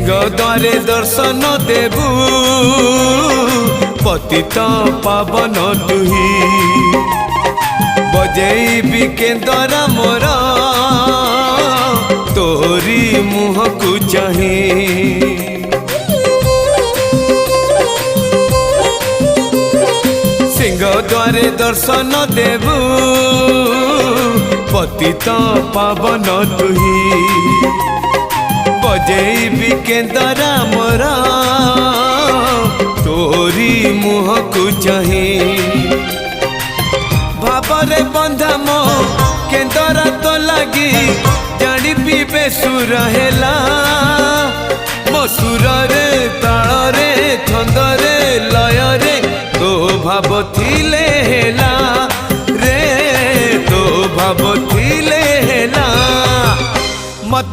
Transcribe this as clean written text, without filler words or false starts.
द्वारे दर्शन देबू पतित पावन तुही बजेबी केंद्र मोर तोरी मुह को चाही द्वारे दर्शन देबू पतित पावन तुही बजेबी केंद्र मोर तोरी मुह को चाही भावरे बंधा मो केंद्र तो लगी जानी पीबे सुर हेला मो सुर रे ताल रे छंद रे लय रे तो भाव थिले हेला रे तो भाव थिले हेला मत